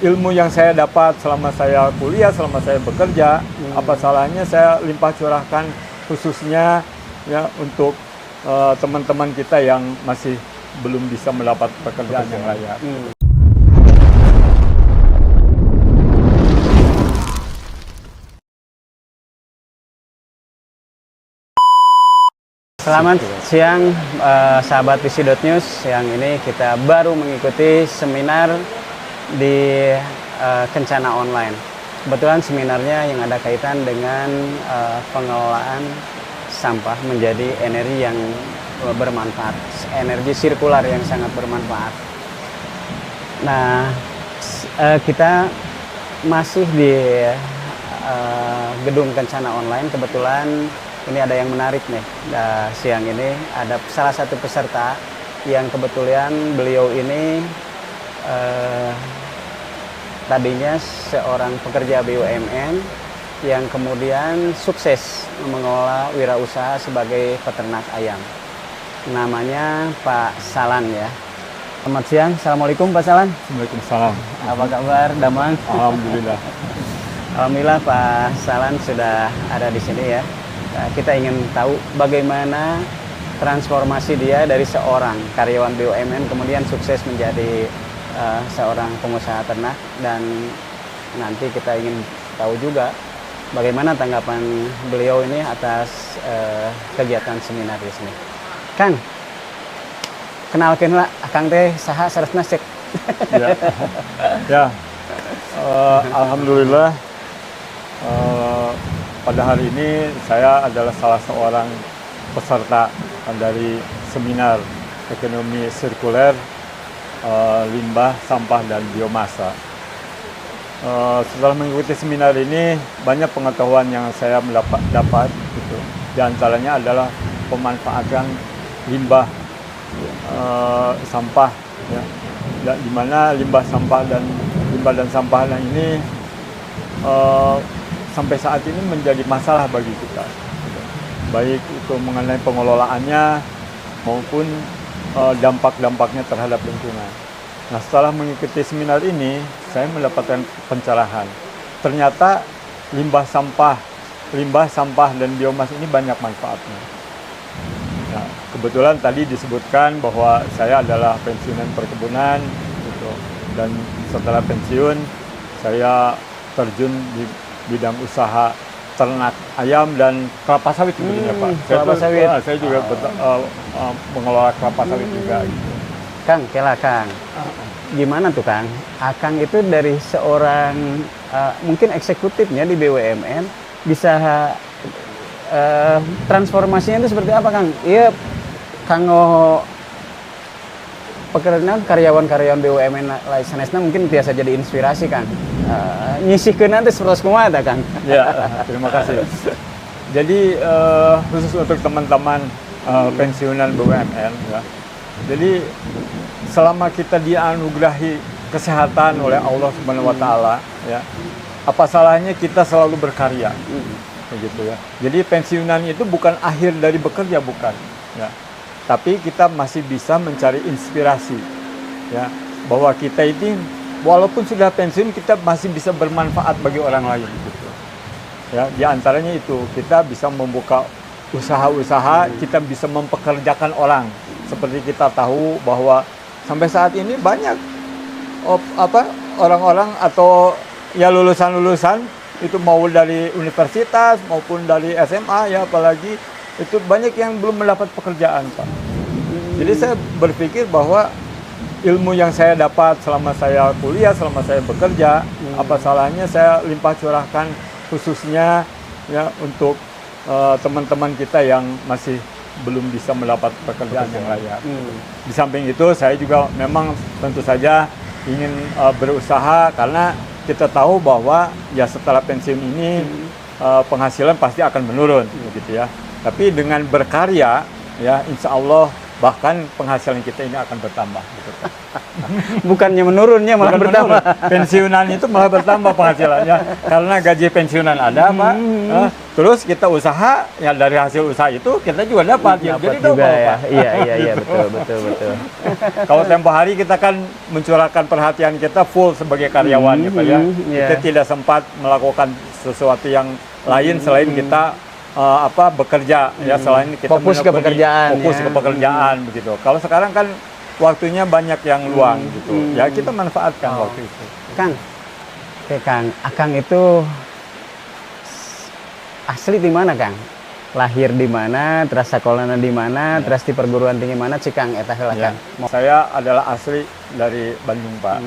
ilmu yang saya dapat selama saya kuliah, selama saya bekerja, apa salahnya saya limpah curahkan khususnya ya untuk teman-teman kita yang masih belum bisa mendapat pekerjaan yang layak. Selamat siang sahabat Visi.News. Yang ini kita baru mengikuti seminar di Kencana Online. Kebetulan seminarnya yang ada kaitan dengan pengelolaan sampah menjadi energi yang bermanfaat, energi sirkular yang sangat bermanfaat. Nah, kita masih di gedung Kencana Online. Kebetulan ini ada yang menarik nih. Siang ini ada salah satu peserta yang kebetulan beliau ini tadinya seorang pekerja BUMN yang kemudian sukses mengelola wirausaha sebagai peternak ayam. Namanya Pak Salan ya. Selamat siang, Assalamualaikum Pak Salan. Waalaikumsalam. Apa kabar, Damang? Alhamdulillah. Alhamdulillah Pak Salan sudah ada di sini ya. Kita ingin tahu bagaimana transformasi dia dari seorang karyawan BUMN kemudian sukses menjadi seorang pengusaha ternak, dan nanti kita ingin tahu juga bagaimana tanggapan beliau ini atas kegiatan seminar di sini. Kang, kenalkan lah, Kang teh saha saresna cek. Ya, alhamdulillah. Pada hari ini saya adalah salah seorang peserta dari seminar ekonomi sirkuler, limbah, sampah, dan biomasa. Setelah mengikuti seminar ini, banyak pengetahuan yang saya dapat gitu. Di antaranya adalah pemanfaatan limbah sampah, ya. Di mana limbah dan sampah ini sampai saat ini menjadi masalah bagi kita, baik itu mengenai pengelolaannya maupun dampak-dampaknya terhadap lingkungan. Nah, setelah mengikuti seminar ini, saya mendapatkan pencerahan. Ternyata limbah sampah dan biomas ini banyak manfaatnya. Nah, kebetulan tadi disebutkan bahwa saya adalah pensiunan perkebunan, gitu. Dan setelah pensiun, saya terjun di bidang usaha ternak ayam dan kelapa sawit sebetulnya, Pak. Kelapa sawit. Saya juga mengelola kelapa sawit juga. Gitu. Kang, Kang. Gimana tuh Kang? Akang itu dari seorang mungkin eksekutifnya di BUMN bisa transformasinya itu seperti apa Kang? Iya, kanggo pekerjaan karyawan BUMN lain sanesna mungkin biasa jadi inspirasi Kang. Nyisihkeun nanti terus kumaha ta Kang? Ya, terima kasih. Jadi khusus untuk teman-teman pensiunan BUMN ya. Jadi selama kita dianugerahi kesehatan oleh Allah Subhanahu wa taala ya, apa salahnya kita selalu berkarya. Begitu ya. Jadi pensiunan itu bukan akhir dari bekerja, bukan ya. Tapi kita masih bisa mencari inspirasi ya, bahwa kita ini walaupun sudah pensiun kita masih bisa bermanfaat bagi orang lain gitu. Ya, di antaranya itu kita bisa membuka usaha-usaha, kita bisa mempekerjakan orang. Seperti kita tahu bahwa sampai saat ini banyak orang-orang atau ya lulusan-lulusan itu mau dari universitas maupun dari SMA ya, apalagi itu banyak yang belum mendapat pekerjaan, Pak. Jadi saya berpikir bahwa ilmu yang saya dapat selama saya kuliah, selama saya bekerja, apa salahnya saya limpah curahkan khususnya ya untuk teman-teman kita yang masih belum bisa mendapat pekerjaan yang layak. Di samping itu saya juga memang tentu saja ingin berusaha, karena kita tahu bahwa ya setelah pensiun ini penghasilan pasti akan menurun gitu ya. Tapi dengan berkarya ya insya Allah bahkan penghasilan kita ini akan bertambah gitu. Bukannya menurunnya malah Bukan bertambah. menurun. Pensiunan itu malah bertambah penghasilannya karena gaji pensiunan ada, Pak. Terus kita usaha, ya dari hasil usaha itu kita juga dapat. Ya, Dapat jadi juga double, ya. Pak. Iya, betul. Kalau tempo hari kita kan mencurahkan perhatian kita full sebagai karyawan, ya, Pak, ya. Iya. Kita tidak sempat melakukan sesuatu yang lain selain kita bekerja, ya, selain kita Fokus ke pekerjaan, fokus ya. ke pekerjaan begitu. Kalau sekarang kan waktunya banyak yang luang gitu. Ya kita manfaatkan waktu itu. Kang, oke Kang, Akang itu asli di mana Kang? Lahir di mana, terus sekolahnya di mana, terus di perguruan tinggi mana sih Kang? Eta heula Ya. Kang. Saya adalah asli dari Bandung, Pak.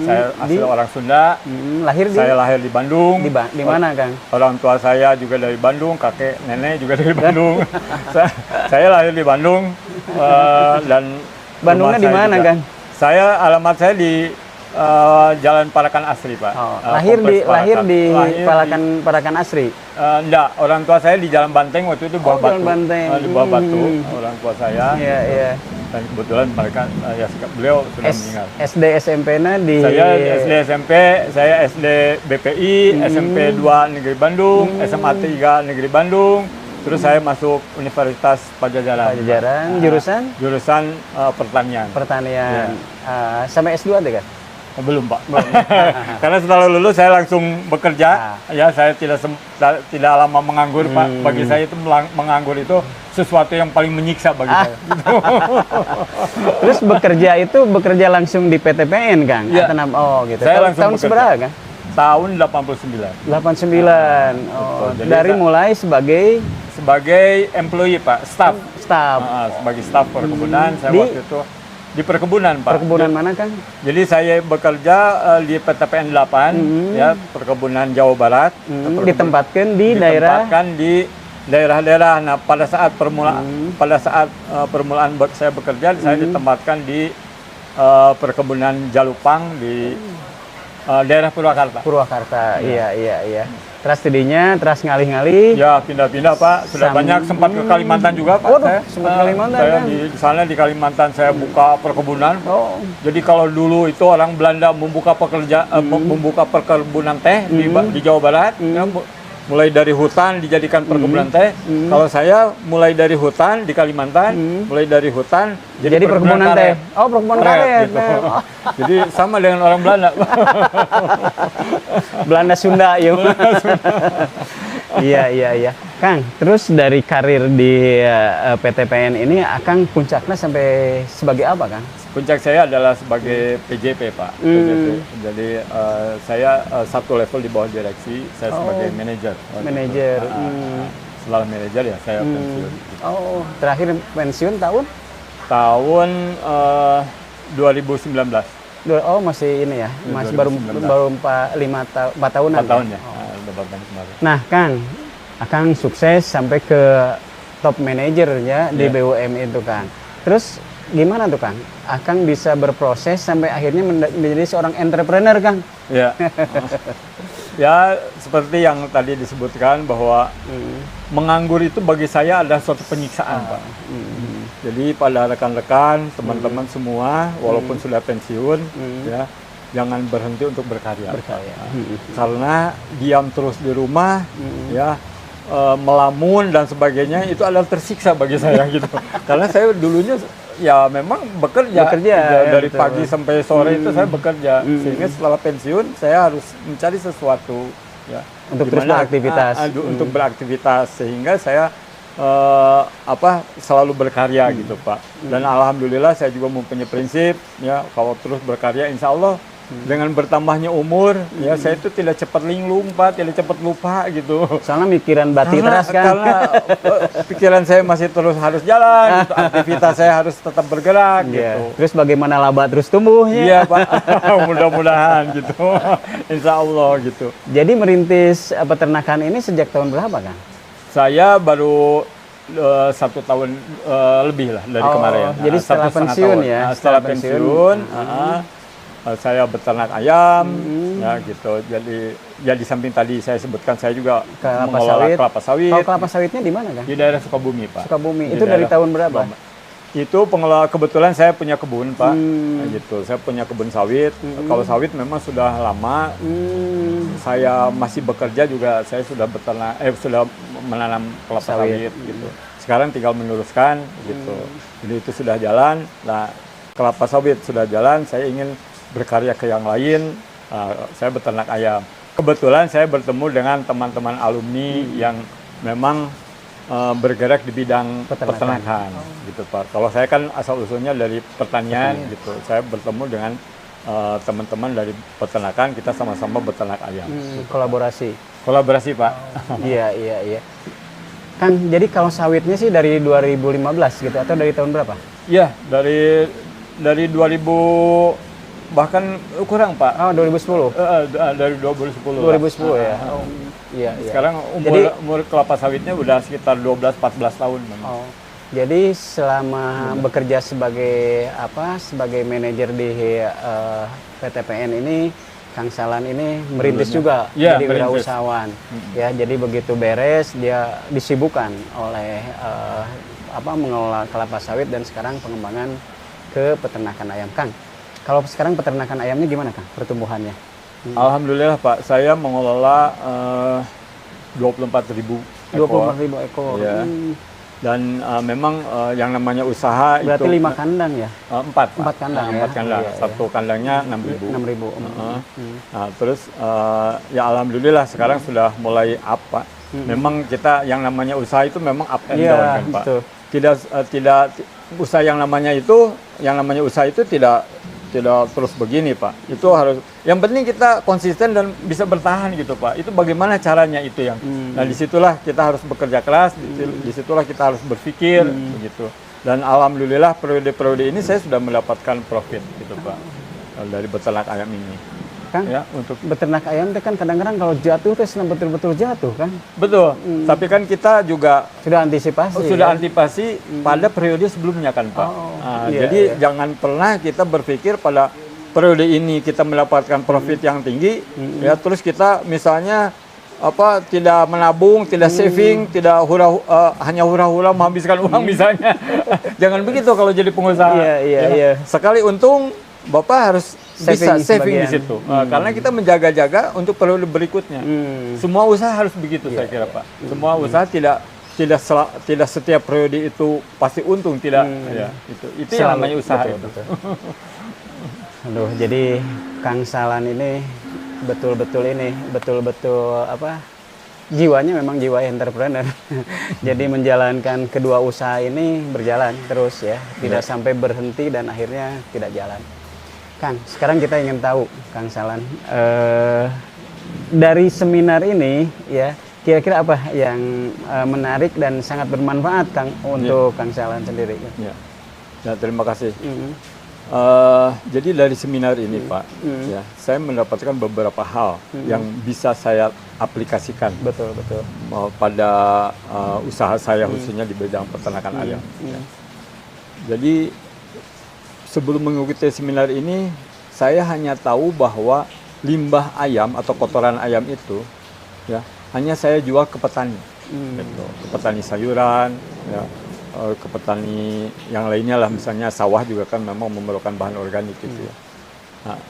Saya asli Di- orang Sunda. Lahir di Saya lahir di Bandung. di mana Kang? Orang tua saya juga dari Bandung, kakek nenek juga dari Bandung. Saya lahir di Bandung dan Bandungnya rumah di saya mana, juga. Kang? Saya alamat saya di Jalan Parakan Asri, Pak. Lahir di Kompleks Parakan Asri. Enggak, orang tua saya di Jalan Banteng waktu itu Bawah Batu. Jalan Banteng. Di Bawah Batu, orang tua saya. Iya. Dan kebetulan mereka beliau sudah meninggal. SD SMP-nya di Saya SD SMP, saya SD BPI, SMP 2 Negeri Bandung, SMA 3 Negeri Bandung, terus saya masuk Universitas Pajajaran. Pajajaran, Jurusan pertanian. pertanian. Sampai S2 deh kan? Belum, Pak. Karena setelah lulus saya langsung bekerja. Ya, saya tidak lama menganggur, Pak. Bagi saya itu menganggur itu sesuatu yang paling menyiksa bagi saya. Terus bekerja langsung di PTPN Kang? Iya. Oh gitu. Saya langsung Tahun bekerja. seberapa Kang? Tahun 89. 89. Oh, Betul. Jadi dari mulai sebagai employee, Pak, staff. staff Sebagai staff perkebunan, saya Di- waktu itu di perkebunan, Pak. perkebunan mana Kang? Jadi saya bekerja di PTPN 8, ya, perkebunan Jawa Barat. Ditempatkan di daerah Ditempatkan di daerah-daerah. Nah, pada saat permulaan saya bekerja, saya ditempatkan di perkebunan Jalupang di daerah Purwakarta. Purwakarta. Iya. Terus tidinya, terus ngalih-ngalih. Ya, pindah-pindah, Pak. Sudah banyak, sempat ke Kalimantan juga, Pak. Waduh, sempat Kalimantan, Saya kan? di sana di Kalimantan saya buka perkebunan. Oh. Jadi kalau dulu itu orang Belanda membuka membuka perkebunan teh di Jawa Barat, ya, mulai dari hutan dijadikan perkebunan teh. Kalau saya mulai dari hutan di Kalimantan, mulai dari hutan Jadi perkebunan teh. Oh, perkebunan karet. gitu. Jadi sama dengan orang Belanda. Belanda Sunda yuk. Iya. Kang, terus dari karir di PTPN ini Akang puncaknya sampai sebagai apa Kang? Puncak saya adalah sebagai PJP, Pak. PJP. Jadi saya satu level di bawah direksi, saya sebagai manajer. Manajer. Setelah manajer ya saya pensiun. Oh, terakhir pensiun tahun? Tahun 2019. Oh, masih ini ya. Masih 2019. baru 4 tahunan. 4 tahun ya. Oh. Udah 4 tahun kemarin. Nah, Kang, Akang sukses sampai ke top manager ya di Iya. BUMN itu, Kang. Terus gimana tuh, Kang? Akang bisa berproses sampai akhirnya menjadi seorang entrepreneur, Kang. Ya. Ya, seperti yang tadi disebutkan bahwa menganggur itu bagi saya adalah suatu penyiksaan, Pak. Jadi pada rekan-rekan, teman-teman semua, walaupun sudah pensiun, ya, jangan berhenti untuk berkarya. Karena diam terus di rumah, ya, melamun dan sebagainya itu adalah tersiksa bagi saya gitu. Karena saya dulunya ya memang bekerja ya, dari betul. pagi sampai sore itu saya bekerja, sehingga setelah pensiun saya harus mencari sesuatu, ya, Untuk terus dimana, beraktivitas. untuk beraktivitas, sehingga saya selalu berkarya gitu, Pak. Dan alhamdulillah saya juga mempunyai prinsip, ya, kalau terus berkarya insya Allah dengan bertambahnya umur, ya, saya itu tidak cepat linglung, Pak, tidak cepat lupa gitu. Soalnya mikiran bati terus, Kang. Karena pikiran saya masih terus harus jalan, gitu. Aktivitas saya harus tetap bergerak Iya. gitu. Terus bagaimana laba terus tumbuhnya? Iya, Pak. Mudah-mudahan gitu. Insya Allah gitu. Jadi merintis peternakan ini sejak tahun berapa, Kang? Saya baru 1 tahun lebih lah dari kemarin. Jadi setelah 1,5 pensiun tahun. ya? Nah, setelah pensiun, saya beternak ayam, ya gitu. Jadi ya di samping tadi saya sebutkan, saya juga Kelapa mengelola sawit. kelapa sawit Kalau kelapa sawitnya di mana, Kang? di daerah Sukabumi, Pak. Sukabumi. Di Itu dari daerah tahun berapa? Itu pengelola, kebetulan saya punya kebun Pak, gitu. Saya punya kebun sawit. Kalau sawit memang sudah lama. Saya masih bekerja juga. Saya sudah sudah menanam kelapa sawit gitu. Sekarang tinggal meneruskan gitu. Jadi itu sudah jalan. Nah, kelapa sawit sudah jalan. Saya ingin berkarya ke yang lain. Saya beternak ayam. Kebetulan saya bertemu dengan teman-teman alumni yang memang bergerak di bidang peternakan gitu Pak. Kalau saya kan asal usulnya dari pertanian gitu. Saya bertemu dengan teman-teman dari peternakan, kita sama-sama beternak ayam. Kolaborasi Pak. Iya. Kan jadi kalau sawitnya sih dari 2015 gitu atau dari tahun berapa? Iya, dari 2000 bahkan kurang Pak. Oh, 2010. Dari 2010. 2010 ya. Iya. Sekarang umur kelapa sawitnya udah sekitar 12-14 tahun. Oh, jadi selama bekerja sebagai manajer di PTPN ini, Kang Salan ini merintis juga jadi wirausahawan. Ya, jadi begitu beres dia disibukkan oleh mengelola kelapa sawit dan sekarang pengembangan ke peternakan ayam. Kang, kalau sekarang peternakan ayamnya gimana Kang pertumbuhannya? Alhamdulillah Pak, saya mengelola 24.000 ekor. 24.000 ekor. Ya. Dan memang yang namanya usaha berarti itu 5 kandang ya? 4 kandang ya? 4 kandang. Satu kandangnya 6.000. 6.000. Nah, terus ya alhamdulillah sekarang sudah mulai up Pak. Memang kita yang namanya usaha itu memang up and down kan Pak. Betul. Tidak usaha yang namanya usaha itu tidak terus begini Pak. Itu harus, yang penting kita konsisten dan bisa bertahan gitu Pak. Itu bagaimana caranya itu yang. Nah disitulah kita harus bekerja keras, disitulah kita harus berpikir begitu. Dan alhamdulillah periode ini saya sudah mendapatkan profit gitu Pak dari beternak ayam ini. Kan ya, untuk beternak ayam itu kan kadang-kadang kalau jatuh itu betul-betul jatuh kan. Betul. Tapi kan kita juga sudah antisipasi. Antisipasi pada periode sebelumnya kan Pak. Jadi jangan pernah kita berpikir pada periode ini kita mendapatkan profit yang tinggi, ya terus kita misalnya tidak menabung, tidak saving, tidak hanya hura-hura menghabiskan uang misalnya. Jangan begitu kalau jadi pengusaha. Iya. Sekali untung Bapak harus bisa saving di situ. Karena kita menjaga-jaga untuk periode berikutnya. Semua usaha harus begitu saya kira Pak. Semua usaha tidak setiap periode itu pasti untung, tidak. Ya, itu yang namanya usaha itu. Aduh, jadi Kang Salan ini betul-betul jiwanya memang jiwa entrepreneur. Jadi menjalankan kedua usaha ini berjalan terus ya, tidak sampai berhenti dan akhirnya tidak jalan. Kang, sekarang kita ingin tahu Kang Salan dari seminar ini ya, kira-kira apa yang menarik dan sangat bermanfaat Kang untuk Kang Salan sendiri? Ya, terima kasih. Jadi dari seminar ini Pak, ya, saya mendapatkan beberapa hal yang bisa saya aplikasikan betul pada usaha saya khususnya di bidang peternakan ayam. Ya. Jadi sebelum mengikuti seminar ini, saya hanya tahu bahwa limbah ayam atau kotoran ayam itu, ya, hanya saya jual ke petani, gitu. Ke petani sayuran, ya, ke petani yang lainnya lah, misalnya sawah juga kan memang memerlukan bahan organik gitu ya. Nah,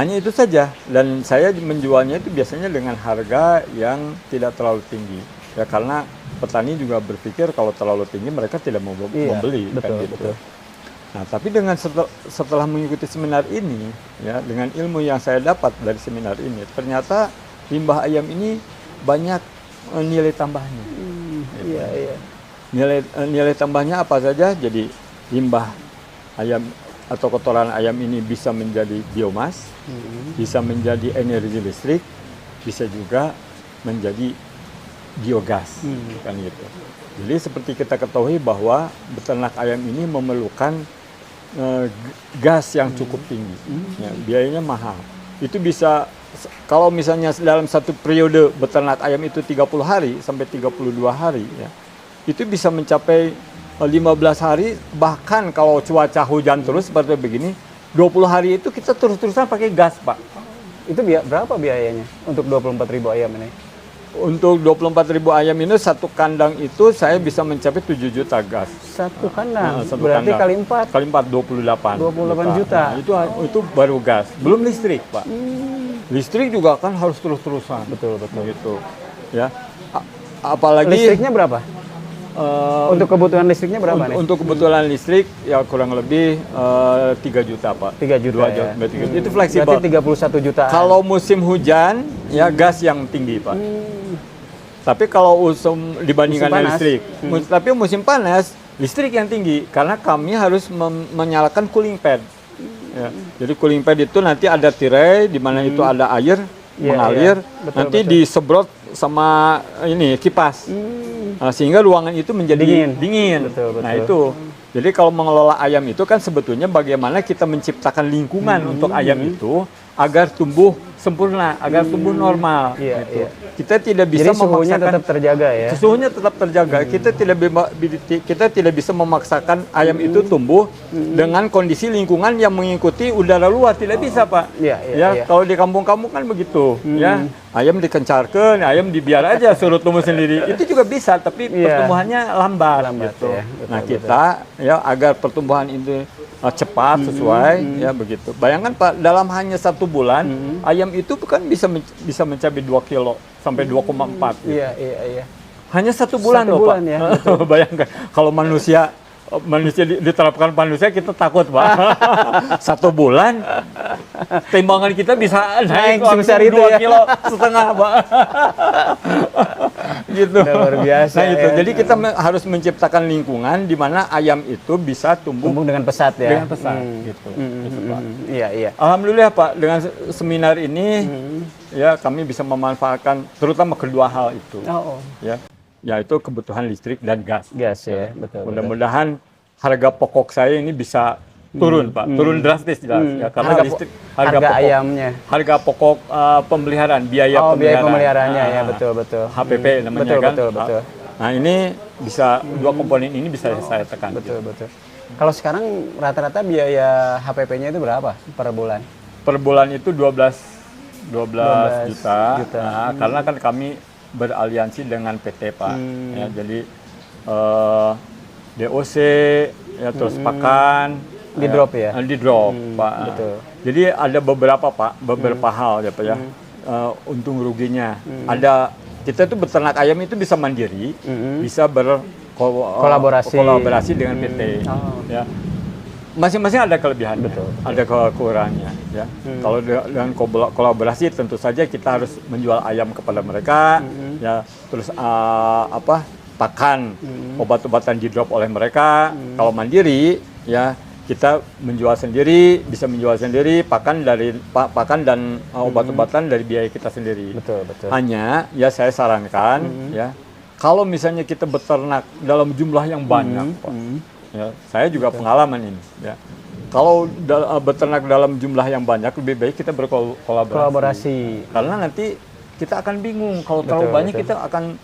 hanya itu saja, dan saya menjualnya itu biasanya dengan harga yang tidak terlalu tinggi, ya karena petani juga berpikir kalau terlalu tinggi mereka tidak mau membeli. Betul. Nah, tapi dengan setelah mengikuti seminar ini, ya, dengan ilmu yang saya dapat dari seminar ini, ternyata limbah ayam ini banyak nilai tambahnya. Nilai tambahnya apa saja? Jadi limbah ayam atau kotoran ayam ini bisa menjadi biomas, bisa menjadi energi listrik, bisa juga menjadi biogas, kan gitu. Jadi seperti kita ketahui bahwa beternak ayam ini memerlukan gas yang cukup tinggi, ya, biayanya mahal. Itu bisa, kalau misalnya dalam satu periode beternak ayam itu 30 hari sampai 32 hari, ya, itu bisa mencapai 15 hari, bahkan kalau cuaca hujan terus seperti begini, 20 hari itu kita terus-terusan pakai gas Pak. Itu berapa biayanya untuk 24.000 ayam ini? Untuk 24.000 ayam ini satu kandang itu saya bisa mencapai 7 juta gas. Satu kandang. Satu Berarti kandang. kali 4. Kali 4 28. 28 juta. Nah, itu baru gas, belum listrik, Pak. Listrik juga kan harus terus-terusan. Betul. Gitu. Ya. Apalagi Listriknya berapa? Untuk kebutuhan listriknya berapa nih? Untuk kebutuhan listrik ya kurang lebih 3 juta, Pak. 3 juta 2 ya. Itu fleksibel. Berarti 31 juta. Kalau musim hujan ya gas yang tinggi, Pak. Tapi kalau dibandingkan Musim panas. listrik, tapi musim panas listrik yang tinggi karena kami harus menyalakan cooling pad. Ya. Jadi cooling pad itu nanti ada tirai di mana itu ada air mengalir, Betul, nanti betul. disemprot sama ini kipas. Nah, sehingga ruangan itu menjadi dingin. Betul. Nah itu, jadi kalau mengelola ayam itu kan sebetulnya bagaimana kita menciptakan lingkungan untuk ayam itu agar tumbuh sempurna, agar tumbuh normal. Iya, gitu. iya. Kita tidak bisa Jadi suhunya memaksakan tetap terjaga ya. suhunya tetap terjaga. Kita tidak bisa memaksakan ayam itu tumbuh dengan kondisi lingkungan yang mengikuti udara luar, tidak bisa, Pak. Iya. Kalau di kampung-kampung kan begitu, ya. Ayam dikencarkan, ayam dibiar aja suruh tumbuh sendiri. Itu juga bisa, tapi pertumbuhannya lambat gitu. Ya. Betul, Nah, kita ya agar pertumbuhan itu cepat sesuai ya begitu. Bayangkan, Pak, dalam hanya 1 bulan ayam itu kan bisa mencapai 2 kilo sampai 2,4. Iya. Hanya 1 bulan Satu loh, bulan, Pak. ya, Bayangkan kalau manusia diterapkan manusia, kita takut, Pak. 1 bulan timbangan kita bisa naik sebesar itu 2,5 ya. kilo, Pak. Gitu. Udah luar biasa. Nah, gitu. Ya. Jadi kita harus menciptakan lingkungan di mana ayam itu bisa tumbuh dengan pesat ya. dengan pesat gitu. Gitu, Pak. Iya. Alhamdulillah, Pak, dengan seminar ini ya kami bisa memanfaatkan terutama kedua hal itu. Ya, yaitu kebutuhan listrik dan gas. Gas ya, betul. Mudah-mudahan harga pokok saya ini bisa turun, Pak. Turun drastis jelas ya, karena harga pokok ayamnya. Harga pokok pemeliharaan, biaya pemeliharaannya ya, betul. HPP namanya kan. Betul. Nah, ini bisa dua komponen ini bisa saya tekan. Betul. Kalau sekarang rata-rata biaya HPP-nya itu berapa per bulan? Per bulan itu 12 juta. Nah, karena kan kami beraliansi dengan PT, Pak. Ya, jadi DOC ya, terus pakan di drop ya? Di drop, Pak. Betul. Jadi ada beberapa hal ya, Pak ya. Untung ruginya. Ada, kita itu beternak ayam itu bisa mandiri, bisa kolaborasi dengan PT. Ya. Masing-masing ada kelebihan, ada kekurangannya. Ya. Kalau dengan kolaborasi tentu saja kita harus menjual ayam kepada mereka, ya. Terus pakan, obat-obatan di drop oleh mereka. Kalau mandiri, ya kita bisa menjual sendiri pakan dan obat-obatan dari biaya kita sendiri. Betul. Hanya ya saya sarankan ya, kalau misalnya kita beternak dalam jumlah yang banyak, Pak. Ya, saya juga pengalaman ini. Ya. Kalau beternak dalam jumlah yang banyak, lebih baik kita berkolaborasi. Karena nanti kita akan bingung kalau terlalu banyak, kita akan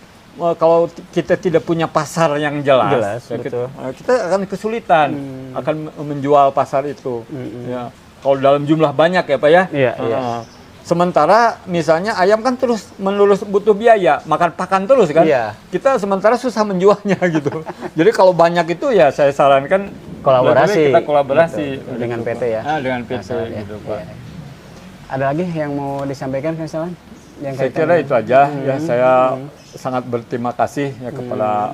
kalau kita tidak punya pasar yang jelas ya, kita akan kesulitan akan menjual pasar itu. Ya. Kalau dalam jumlah banyak ya, Pak ya. Iya. Sementara misalnya ayam kan terus menerus butuh biaya, makan pakan terus kan. Iya. Kita sementara susah menjualnya gitu. Jadi kalau banyak itu ya saya sarankan kita kolaborasi dengan PT ya. Dengan PT gitu, Pak. Iya. Ada lagi yang mau disampaikan, Kang Salan? Saya kira itu aja ya. Saya sangat berterima kasih ya kepada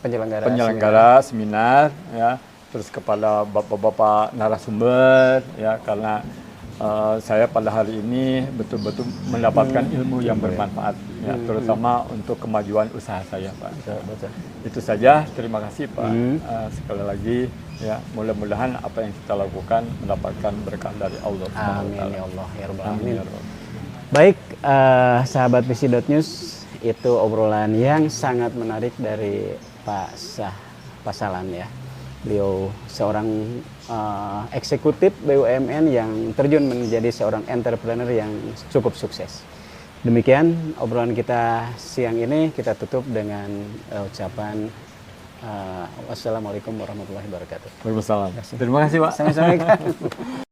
penyelenggara seminar ya, terus kepada bapak-bapak narasumber ya, karena saya pada hari ini betul-betul mendapatkan ilmu yang bermanfaat ya, terutama untuk kemajuan usaha saya, Pak. Betul. Itu saja, terima kasih, Pak. Sekali lagi ya, mudah-mudahan apa yang kita lakukan mendapatkan berkah dari Allah. Amin ya Allah ya Rabbal Amin. Alamin. Baik, sahabat visi.news, itu obrolan yang sangat menarik dari Pak Salan ya. Beliau seorang eksekutif BUMN yang terjun menjadi seorang entrepreneur yang cukup sukses. Demikian obrolan kita siang ini, kita tutup dengan ucapan wassalamualaikum warahmatullahi wabarakatuh. Waalaikumsalam. Terima kasih, Pak. Sama-sama.